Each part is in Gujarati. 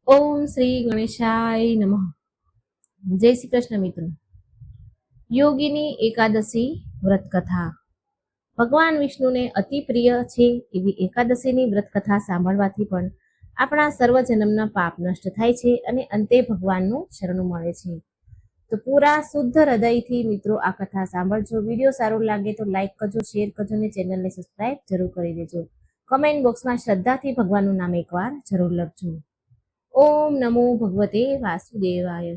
ઓમ શ્રી ગણેશાય નમઃ. જય શ્રી કૃષ્ણ મિત્રો. યોગીની એકાદશી વ્રત કથા. ભગવાન વિષ્ણુને અતિ પ્રિય છે એવી એકાદશીની વ્રત કથા સાંભળવાથી પણ આપણા સર્વ જન્મના પાપ નષ્ટ થાય છે અને અંતે ભગવાનનું શરણું મળે છે. તો પૂરા શુદ્ધ હૃદયથી મિત્રો આ કથા સાંભળજો. વિડીયો સારો લાગે તો લાઈક કરજો, શેર કરજો અને ચેનલને સબસ્ક્રાઇબ જરૂર કરી દેજો. કમેન્ટ બોક્સમાં શ્રદ્ધાથી ભગવાનનું નામ એકવાર જરૂર લખજો. ઓમ નમો ભગવતે વાસુદેવાય.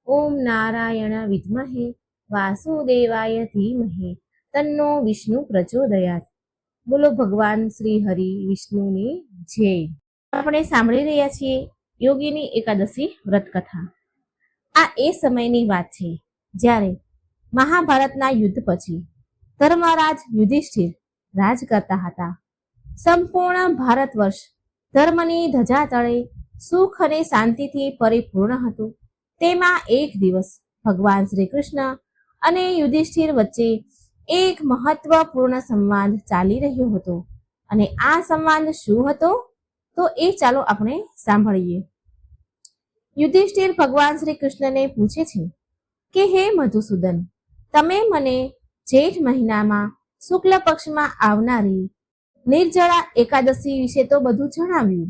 ઓમ નારાયણ વિદ્મહે વાસુદેવાય ધીમહે તન્નો વિષ્ણુ પ્રચોદયાત. બોલો ભગવાન શ્રી હરિ વિષ્ણુની જય. આપણે સાંભળી રહ્યા છીએ યોગીની એકાદશી વ્રત કથા. આ એ સમયની વાત છે જ્યારે મહાભારતના યુદ્ધ પછી ધર્મરાજ યુધિષ્ઠિર રાજ કરતા હતા. સંપૂર્ણ ભારત વર્ષ ધર્મની ધજા તળે સુખ અને શાંતિથી પરિપૂર્ણ હતું. તેમાં એક દિવસ ભગવાન શ્રી કૃષ્ણ અને યુધિષ્ઠિર વચ્ચે એક મહત્વપૂર્ણ સંવાદ ચાલી રહ્યો હતો. અને આ સંવાદ શું હતો તો એ ચાલો આપણે સાંભળીએ. યુધિષ્ઠિર ભગવાન શ્રી કૃષ્ણને પૂછે છે કે હે મધુસૂદન, તમે મને જેઠ મહિનામાં શુક્લ પક્ષમાં આવનારી નિર્જળા એકાદશી વિશે તો બધું જણાવ્યું.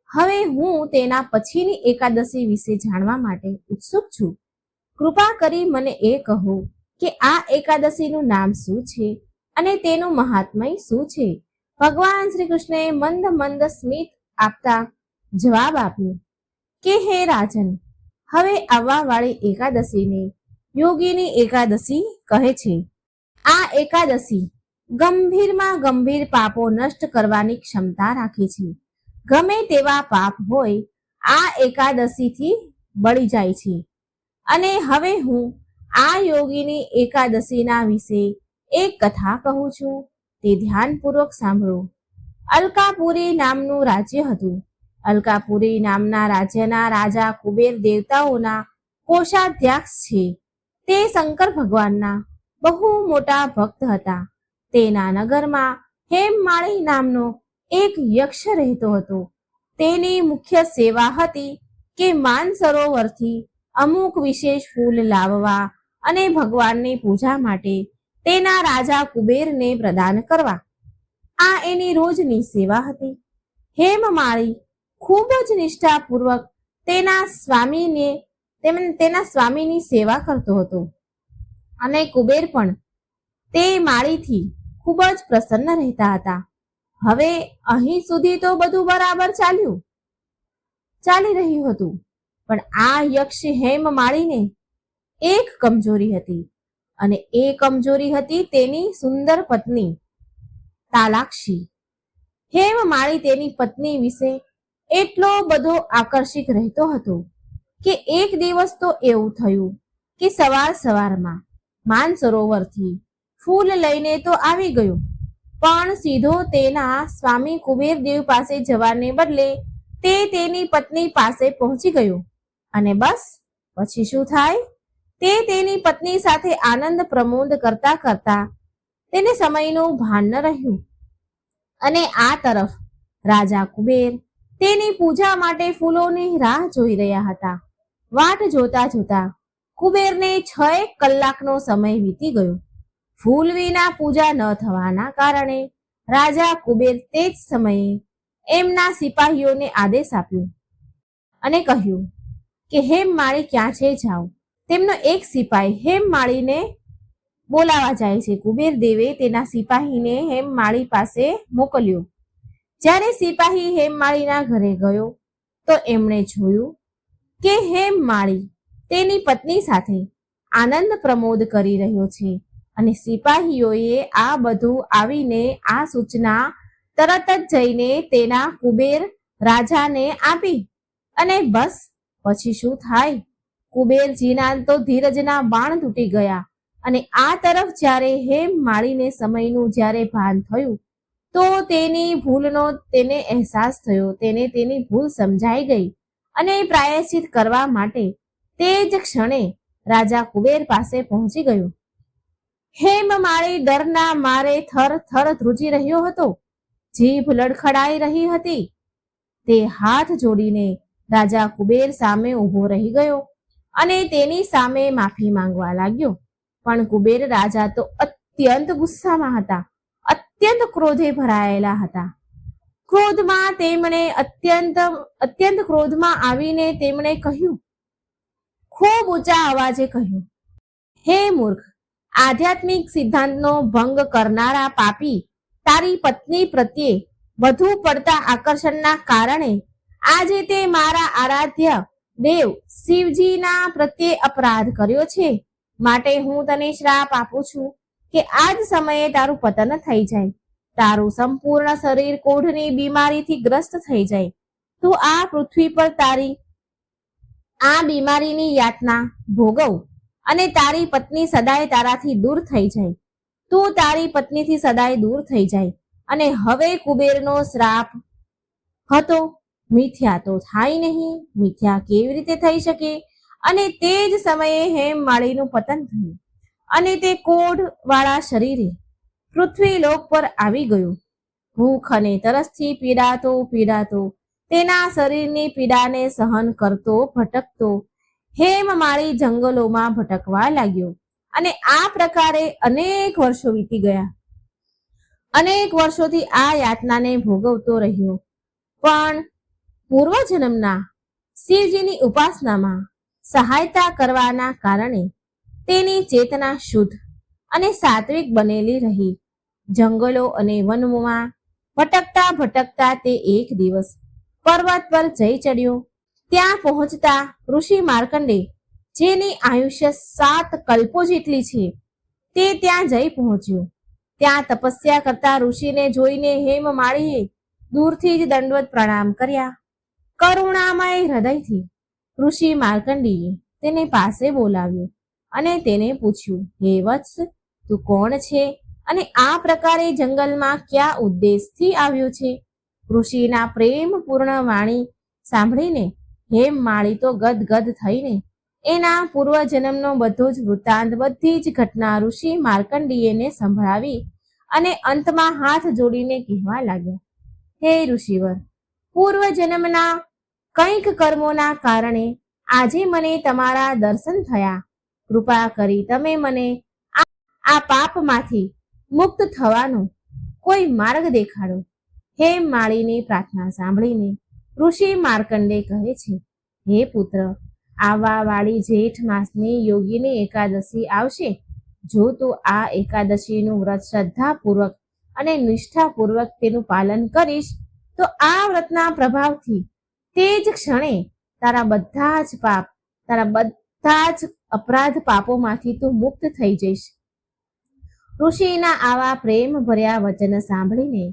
હવે હું તેના પછીની એકાદશી વિશે જાણવા માટે ઉત્સુક છું. કૃપા કરી મને એ કહો કે આ એકાદશીનું નામ શું છે અને તેનું મહાત્મય શું છે. ભગવાન શ્રી કૃષ્ણએ મંદ મંદ સ્મિત આપતા જવાબ આપ્યો કે હે રાજન, હવે આવવા વાળી એકાદશીને યોગીની એકાદશી કહે છે. આ એકાદશી ગંભીરમાં ગંભીર પાપો નષ્ટ કરવાની ક્ષમતા રાખે છે. ગમે તેવા પાપ હોય આ એકાદશીથી બળી જાય છે. અને હવે હું આ યોગીની એકાદશીના વિશે એક કથા કહું છું, તે ધ્યાનપૂર્વક સાંભળો. અલકાપુરી નામનું રાજ્ય હતું. અલકાપુરી નામના રાજ્યના રાજા કુબેર દેવતાઓના કોષાધ્યક્ષ છે. તે શંકર ભગવાનના બહુ મોટા ભક્ત હતા. તેના નગરમાં હેમમાળી નામનો એક યક્ષ રહેતો હતો. તેની મુખ્ય સેવા હતી કે માનસરોવરથી અમુક વિશેષ ફૂલ લાવવા અને ભગવાનની પૂજા માટે તેના રાજા કુબેરને પ્રદાન કરવા. આ એની રોજની સેવા હતી. હેમમાળી ખૂબ જ નિષ્ઠાપૂર્વક તેના સ્વામીની સેવા કરતો હતો અને કુબેર પણ તે માળીથી ખૂબ જ પ્રસન્ન રહેતા હતા. હવે અહીં સુધી તો બધું બરાબર ચાલી રહ્યું હતું, પણ આ યક્ષ હેમમાળીને એક કમજોરી હતી અને એ કમજોરી હતી તેની સુંદર પત્ની તાલાક્ષી. હેમમાળી તેની પત્ની વિશે એટલો બધો આકર્ષિત રહેતો હતો કે એક દિવસ તો એવું થયું કે સવારમાં માનસરોવરથી ફૂલ લઈને તો આવી ગયો, પણ સીધો તેના સ્વામી કુબેરદેવ પાસે જવાને બદલે તે તેની પત્ની પાસે પહોંચી ગયો. અને બસ પછી શું થાય, તે તેની પત્ની સાથે આનંદ પ્રમોદ કરતા કરતા તેને સમયનું ભાન ન રહ્યું. અને આ તરફ રાજા કુબેર તેની પૂજા માટે ફૂલોની રાહ જોઈ રહ્યા હતા. વાટ જોતા જોતા કુબેરને 6 કલાકનો સમય વીતી ગયો. ફૂલ વિના પૂજા ન થવાના કારણે રાજા કુબેર તે જ સમયે એમના સિપાહીઓને આદેશ આપ્યો અને કહ્યું કે હેમમાળી ક્યાં છે, જાઓ. તેમનો એક સિપાહી હેમમાળીને બોલાવા જાય છે. કુબેર દેવે તેના સિપાહીને હેમમાળી પાસે મોકલ્યો. જ્યારે સિપાહી હેમમાળીના ઘરે ગયો તો એમણે જોયું કે હેમમાળી તેની પત્ની સાથે આનંદ પ્રમોદ કરી રહ્યો છે. અને સિપાહીઓએ આ બધું આવીને આ સૂચના તરત જ જઈને તેના કુબેર રાજાને આપી. અને બસ પછી શું થાય, કુબેરજીના તો ધીરજના બાણ તૂટી ગયા. અને આ તરફ જ્યારે હેમમાળીને સમયનું જ્યારે ભાન થયું તો તેની ભૂલનો તેને અહેસાસ થયો. તેને તેની ભૂલ સમજાઈ ગઈ અને પ્રાયશ્ચિત કરવા માટે તે જ ક્ષણે રાજા કુબેર પાસે પહોંચી ગયો. હેમમાળી ડરના મારે થર થર ધ્રુજી રહ્યો હતો. જીભ લડખડાઈ રહી હતી. તે હાથ જોડીને રાજા કુબેર સામે ઊભો રહી ગયો અને તેની સામે માફી માંગવા લાગ્યો. પણ કુબેર રાજા તો અત્યંત ગુસ્સામાં હતા, અત્યંત ક્રોધે ભરાયેલા હતા. અત્યંત ક્રોધમાં આવીને તેમણે કહ્યું, ખૂબ ઊંચા અવાજે કહ્યું, હે મૂર્ખ, આધ્યાત્મિક સિદ્ધાંતનો ભંગ કરનારા પાપી, તારી પત્ની પ્રત્યે વધુ પડતા આકર્ષણના કારણે આજે તે મારા આરાધ્ય દેવ શિવજીના પ્રત્યે અપરાધ કર્યો છે. માટે હું તને શ્રાપ આપું છું કે આજ સમયે તારું પતન થઈ જાય, તારું સંપૂર્ણ શરીર કોઢની બીમારીથી ગ્રસ્ત થઈ જાય, તું આ પૃથ્વી પર તારી આ બીમારીની યાતના ભોગવ અને તારી પત્ની સદાય તારાથી દૂર થઈ જાય, તું તારી પત્નીથી સદાય દૂર થઈ જાય. અને હવે કુબેરનો શ્રાપ હતો મિથ્યા તો થાય નહીં, મિથ્યા કેવી રીતે થઈ શકે? અને તે જ સમયે હેમમાળીનું પતન થયું અને તે કોઢ વાળા શરીરે પૃથ્વી લોક પર આવી ગયું. ભૂખ અને તરસથી પીડાતો તેના શરીરની પીડાને સહન કરતો ભટકતો હેમમાળી જંગલોમાં ભટકવા લાગ્યો. અને આ પ્રકારે અનેક વર્ષો વીતી ગયા. અનેક વર્ષોથી આ યાતનાને ભોગવતો રહ્યો. પણ પૂર્વજન્મના શિવજીની ઉપાસનામાં સહાયતા કરવાના કારણે તેની ચેતના શુદ્ધ અને સાત્વિક બનેલી રહી. જંગલો અને વનમાં ભટકતા તે એક દિવસ પર્વત પર જઈ ચડ્યો. ત્યાં પહોંચતા ઋષિ માર્કંડે, જેની આયુષ્ય 7 કલ્પો જેટલી છે, તે ત્યાં જઈ પહોંચ્યો. ત્યાં તપસ્યા કરતા ઋષિને જોઈને હેમમાળીએ દૂરથી જ દંડવત પ્રણામ કર્યા. કરુણામય હૃદયથી ઋષિ માર્કંડીએ તેને પાસે બોલાવ્યો અને તેને પૂછ્યું, હે વત્સ, તું કોણ છે અને આ પ્રકારે જંગલમાં કયા ઉદ્દેશથી આવ્યો છે? ઋષિના પ્રેમપૂર્ણ વાણી સાંભળીને હેમમાળી તો ગદગદ થઈને એના પૂર્વજન્મનો બધો જ વૃત્તાંત, બધી જ ઘટના ઋષિ માર્કંડીયને સંભળાવી અને અંતમાં હાથ જોડીને કહેવા લાગ્યા, હે ઋષિવર, પૂર્વજન્મના કંઈક કર્મોના કારણે આજે મને તમારા દર્શન થયા. કૃપા કરી તમે મને આ પાપમાંથી મુક્ત થવાનો કોઈ માર્ગ દેખાડો. હેમમાળીની પ્રાર્થના સાંભળીને ઋષિ માર્કંડે કહે છે, હે પુત્ર, આવવા વાળી જેઠ માસની યોગીની એકાદશી આવશે. જો તું આ એકાદશીનું વ્રત શ્રદ્ધાપૂર્વક અને નિષ્ઠાપૂર્વક તેનું પાલન કરીશ તો આ વ્રતના પ્રભાવથી તે જ ક્ષણે તારા બધા જ અપરાધ પાપોમાંથી તું મુક્ત થઈ જઈશ. ઋષિના આવા પ્રેમ ભર્યા વચન સાંભળીને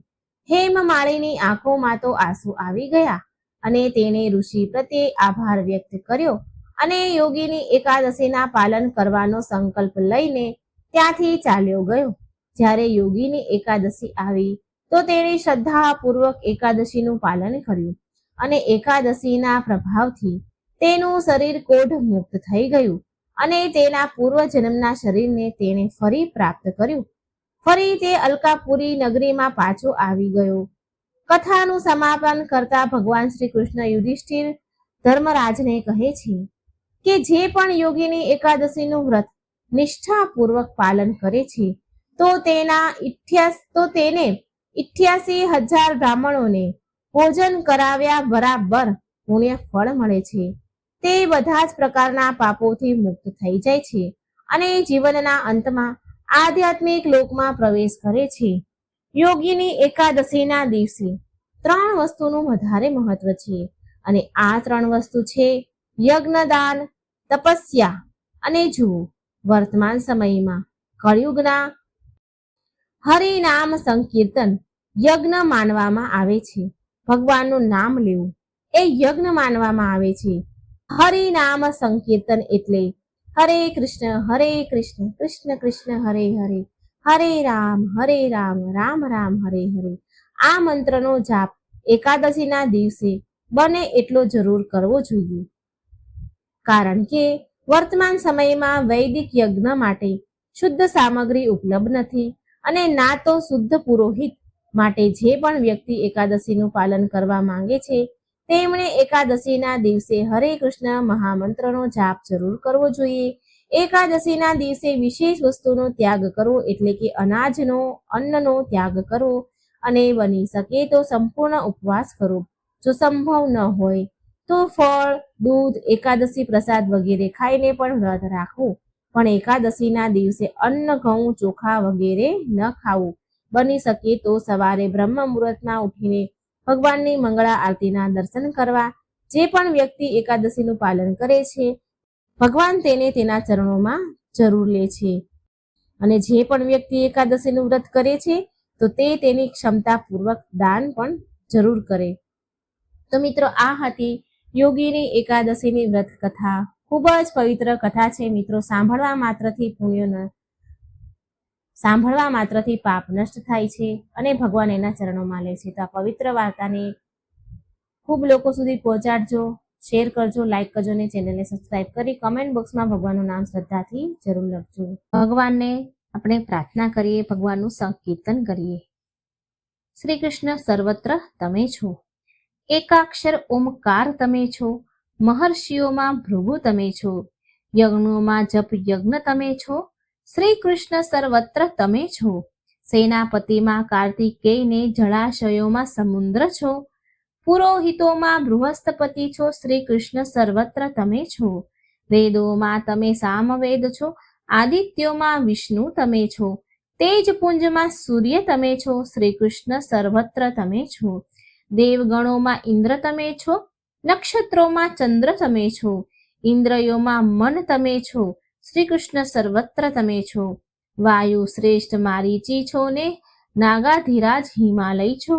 હેમમાળીની આંખોમાં તો આંસુ આવી ગયા અને તેણે ઋષિ પ્રત્યે આભાર વ્યક્ત કર્યો અને યોગીની એકાદશીના પાલન કરવાનો સંકલ્પ લઈને ત્યાંથી ચાલ્યો ગયો. જ્યારે યોગીની એકાદશી આવી તો તેણે શ્રદ્ધાપૂર્વક એકાદશીનું પાલન કર્યું અને એકાદશીના પ્રભાવથી તેનું શરીર કોઢ મુક્ત થઈ ગયું અને તેના પૂર્વજન્મના શરીરને તેણે ફરી પ્રાપ્ત કર્યું. ફરી તે અલકાપુરી નગરીમાં પાછો આવી ગયો. કથાનું સમાપન કરતા ભગવાન શ્રી કૃષ્ણ યુધિષ્ઠિર ધર્મરાજને કહે છે કે જે પણ યોગીની એકાદશીનું વ્રત નિષ્ઠાપૂર્વક પાલન કરે છે તો તેને 88,000 બ્રાહ્મણોને ભોજન કરાવ્યા બરાબર પુણ્ય ફળ મળે છે. તે બધા જ પ્રકારના પાપોથી મુક્ત થઈ જાય છે અને જીવનના અંતમાં આધ્યાત્મિક લોકમાં પ્રવેશ કરે છે. યોગીની એકાદશીના દિવસે 3 વસ્તુનું વધારે મહત્વ છે અને આ 3 વસ્તુ છે યજ્ઞ, દાન, તપસ્યા. અને જુઓ, વર્તમાન સમયમાં કળિયુગના હરિનામ સંકીર્તન યજ્ઞ માનવામાં આવે છે. ભગવાનનું નામ લેવું એ યજ્ઞ માનવામાં આવે છે. હરિનામ સંકીર્તન એટલે હરે કૃષ્ણ કૃષ્ણ કૃષ્ણ હરે હરે, હરે રામ રામ રામ હરે હરે. આ મંત્રનો જાપ એકાદશીના દિવસે બને એટલો જરૂર કરવો જોઈએ. કારણ કે વર્તમાન સમયમાં વૈદિક યજ્ઞ માટે શુદ્ધ સામગ્રી ઉપલબ્ધ નથી અને ના તો શુદ્ધ પુરોહિત. માટે જે પણ વ્યક્તિ એકાદશીનું પાલન કરવા માંગે છે તેમણે એકાદશીના દિવસે હરે કૃષ્ણ મહામંત્રનો જાપ જરૂર કરવો જોઈએ. એકાદશીના દિવસે વિશેષ વસ્તુનો ત્યાગ કરવો એટલે કે અન્નનો ત્યાગ કરવો અને બની શકે તો સંપૂર્ણ ઉપવાસ કરવો. જો સંભવ ન હોય તો ફળ, દૂધ, એકાદશી પ્રસાદ વગેરે ખાઈને પણ વ્રત રાખવું. પણ એકાદશીના દિવસે અન્ન, ઘઉં, ચોખા વગેરે ન ખાવું. બની શકે તો સવારે બ્રહ્મ મુહૂર્તમાં ઉઠીને ભગવાનની મંગળા આરતીના દર્શન કરવા. જે પણ વ્યક્તિ એકાદશીનું પાલન કરે છે ભગવાન તેને તેના ચરણોમાં જરૂર લે છે. અને જે પણ વ્યક્તિ એકાદશીનું વ્રત કરે છે તો તે તેની ક્ષમતાપૂર્વક દાન પણ જરૂર કરે. તો મિત્રો, આ હતી યોગીની એકાદશીની વ્રત કથા. ખૂબ જ પવિત્ર કથા છે મિત્રો. સાંભળવા માત્રથી પાપ નષ્ટ થાય છે અને ભગવાન એના ચરણોમાં લે છે. તો આ પવિત્ર વાર્તાને ખૂબ લોકો સુધી પહોંચાડજો, શેર કરજો, લાઈક કરજો અને ચેનલને સબસ્ક્રાઇબ કરી કમેન્ટ બોક્સમાં ભગવાનનું નામ શ્રદ્ધાથી જરૂર લખજો. ભગવાનને આપણે પ્રાર્થના કરીએ, ભગવાનનું સંકીર્તન કરીએ. શ્રી કૃષ્ણ સર્વત્ર તમે છો, એકાક્ષર ઓમકાર તમે છો, મહર્ષિઓમાં ભૃગુ તમે છો, યજ્ઞોમાં જપ યજ્ઞ તમે છો, શ્રી કૃષ્ણ સર્વત્ર તમે છો, સેનાપતિમાં કાર્તિકેયને જળાશયોમાં સમુદ્ર છો, પુરોહિતોમાં બૃહસ્પતિ છો, શ્રી કૃષ્ણ સર્વત્ર તમે છો, વેદોમાં તમે સામવેદ છો, આદિત્યોમાં વિષ્ણુ તમે છો, તેજપુંજમાં સૂર્ય તમે છો, શ્રી કૃષ્ણ સર્વત્ર તમે છો, દેવગણોમાં ઇન્દ્ર તમે છો, નક્ષત્રોમાં ચંદ્ર તમે છો, ઇન્દ્રિયોમાં મન તમે છો, શ્રી કૃષ્ણ સર્વત્ર તમે છો, વાયુ શ્રેષ્ઠ મારીચી છો ને નાગાધિરાજ હિમાલય છો,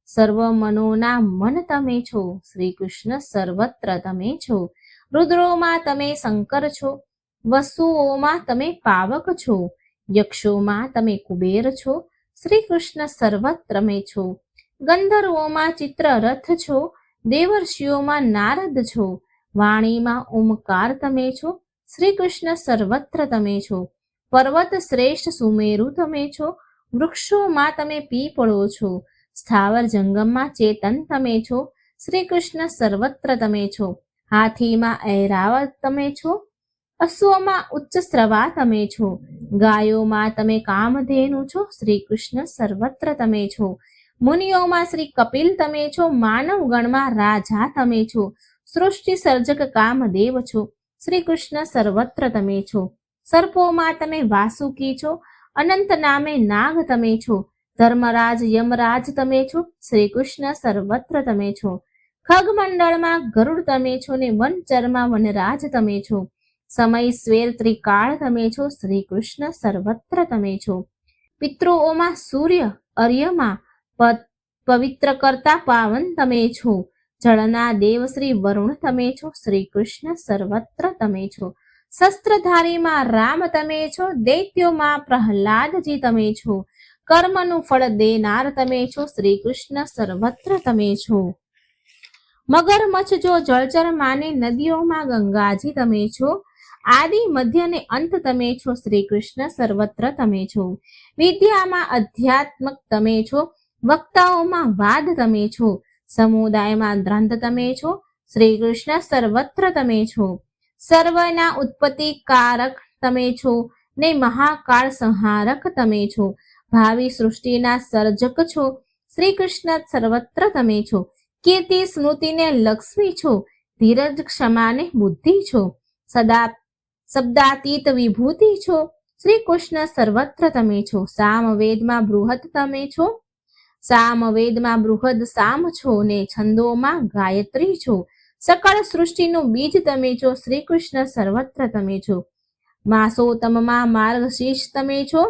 સર્વ મનોના મન તમે છો, શ્રી કૃષ્ણ સર્વત્ર તમે છો, રુદ્રોમાં તમે શંકર છો, વસુઓમાં તમે પાવક છો, યક્ષોમાં તમે કુબેર છો, શ્રી કૃષ્ણ સર્વત્ર તમે છો, ગંધર્વોમાં ચિત્રરથ છો, દેવર્ષિઓમાં નારદ છો, વાણીમાં ઓમકાર તમે છો, શ્રી કૃષ્ણ સર્વત્ર તમે છો, પર્વત શ્રેષ્ઠ સુમેરુ તમે છો, વૃક્ષોમાં તમે પીપળો છો, સ્થાવર જંગમમાં ચેતન તમે છો, શ્રી કૃષ્ણ સર્વત્ર તમે છો, હાથીમાં ઐરાવત તમે છો, અશ્વમાં ઉચ્ચ શ્રવા તમે છો, ગાયોમાં તમે કામધેનુ છો, શ્રી કૃષ્ણ સર્વત્ર તમે છો, મુનિઓમાં શ્રી કપિલ તમે છો, માનવ ગણમાં રાજા તમે છો, સૃષ્ટિ સર્જક કામદેવ છો, શ્રી કૃષ્ણ સર્વત્ર તમે છો, સર્પોમાં તમે વાસુકી છો, અનંત નામે નાગ તમે છો, ધર્મરાજ યમરાજ તમે છો, શ્રી કૃષ્ણ સર્વત્ર તમે છો, ખગમંડળમાં ગરુડ તમે છો ને વનચરમાં વનરાજ તમે છો, સમય સ્વેર ત્રિકાળ તમે છો, શ્રી કૃષ્ણ સર્વત્ર તમે છો, પિતૃઓમાં સૂર્ય અર્યમાં પવિત્ર કરતા પાવન તમે છો, જળના દેવ શ્રી વરુણ તમે છો, શ્રી કૃષ્ણ સર્વત્ર તમે છો, શસ્ત્રધારીમાં રામ તમે છો, દૈત્યોમાં પ્રહલાદજી તમે છો, કર્મનું ફળ દેનાર તમે છો, શ્રી કૃષ્ણ સર્વત્ર તમે છો, મગરમચ્છ જો જળચર માને નદીઓમાં ગંગાજી તમે છો, આદિ મધ્ય ને અંત તમે છો, શ્રી કૃષ્ણ સર્વત્ર તમે છો, વિદ્યામાં અધ્યાત્મક તમે છો, વક્તાઓમાં વાદ તમે છો, સમુદાયમાં દ્રંદ તમે છો, શ્રી કૃષ્ણ સર્વત્ર તમે છો, સર્વના ઉત્પત્તિ કારક તમે છો ને મહાકાળ સંહારક તમે છો, ભાવિ સૃષ્ટિના સર્જક છો, શ્રી કૃષ્ણ સર્વત્ર તમે છો, કીર્તિ સ્મૃતિને લક્ષ્મી છો, ધીરજ ક્ષમાને બુદ્ધિ છો, સદા શબ્દાતીત વિભૂતિ છો, શ્રી કૃષ્ણ સર્વત્ર તમે છો, સામવેદમાં બૃહદ તમે છો, સામવેદમાં બૃહદ સામ છો ને છંદોમાં ગાયત્રી છો, સકળ સૃષ્ટિનું બીજ તમે છો, શ્રી કૃષ્ણ સર્વત્ર તમે છો, માસોતમમાં માર્ગશીર્ષ તમે છો,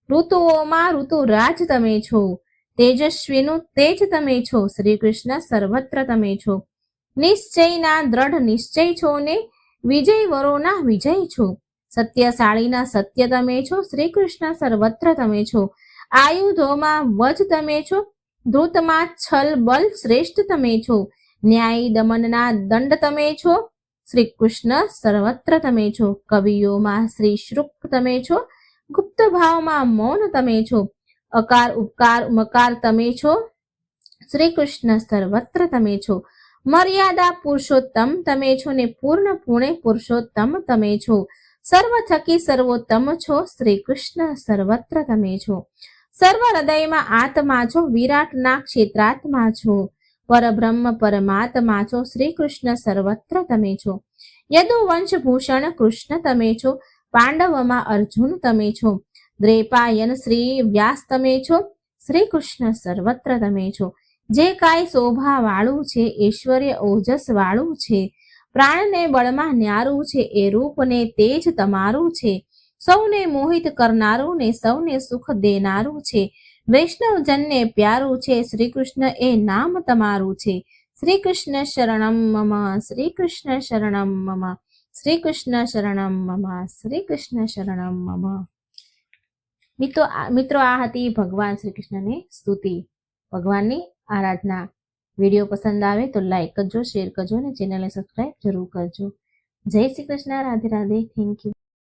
ઋતુઓમાં ઋતુરાજ તમે છો, તેજસ્વીનું તેજ તમે છો, શ્રી કૃષ્ણ સર્વત્ર તમે છો, નિશ્ચયના દ્રઢ નિશ્ચય છો ને વિજય વરોના વિજય છો, સત્યશાળીના સત્ય તમે છો, શ્રી કૃષ્ણ સર્વત્ર તમે છો, આયુધોમાં વજ તમે છો, ધૃતમાં છલ બલ શ્રેષ્ઠ તમે છો, ન્યાય દમનના દંડ તમે છો, શ્રી કૃષ્ણ સર્વત્ર તમે છો, કવિઓમાં શ્રી શુક તમે છો, ગુપ્ત ભાવમાં મૌન તમે છો, અકાર ઉપકાર મકાર તમે છો, શ્રી કૃષ્ણ સર્વત્ર તમે છો, મર્યાદા પુરુષોત્તમ તમે છો ને પૂર્ણ પુણે પુરુષોત્તમ તમે છો. સર્વ થકી સર્વોત્તમ છો, શ્રી કૃષ્ણ સર્વત્ર તમે છો. સર્વ હૃદયમાં આત્મા છો, વિરાટના ક્ષેત્રાત્મા છો. પરબ્રહ્મ પરમાત્મા છો, શ્રી કૃષ્ણ સર્વત્ર તમે છો. યદુવંશ ભૂષણ કૃષ્ણ તમે છો, પાંડવમાં અર્જુન તમે છો. દ્વૈપાયન શ્રી વ્યાસ તમે છો, શ્રી કૃષ્ણ સર્વત્ર તમે છો. જે કાંઈ શોભા વાળું છે, ઐશ્વર્ય ઓજસ વાળું છે, પ્રાણને બળમાં ન્યારું છે, એ રૂપને તેજ તમારું છે. સૌને મોહિત કરનારું ને સૌને સુખ દેનારું છે. વૈષ્ણવજનને પ્યારું છે, શ્રી કૃષ્ણ એ નામ તમારું છે. શ્રી કૃષ્ણ શરણમ મમ, શ્રી કૃષ્ણ શરણમ મમ, શ્રી કૃષ્ણ શરણમ મમ, શ્રી કૃષ્ણ શરણમ મમ. મિત્રો આ હતી ભગવાન શ્રી કૃષ્ણની સ્તુતિ, ભગવાનની આરાધના. વિડીયો પસંદ આવે તો લાઈક કરજો, શેર કરજો અને ચેનલને સબસ્ક્રાઈબ જરૂર કરજો. જય શ્રી કૃષ્ણ. રાધે રાધે. Thank you.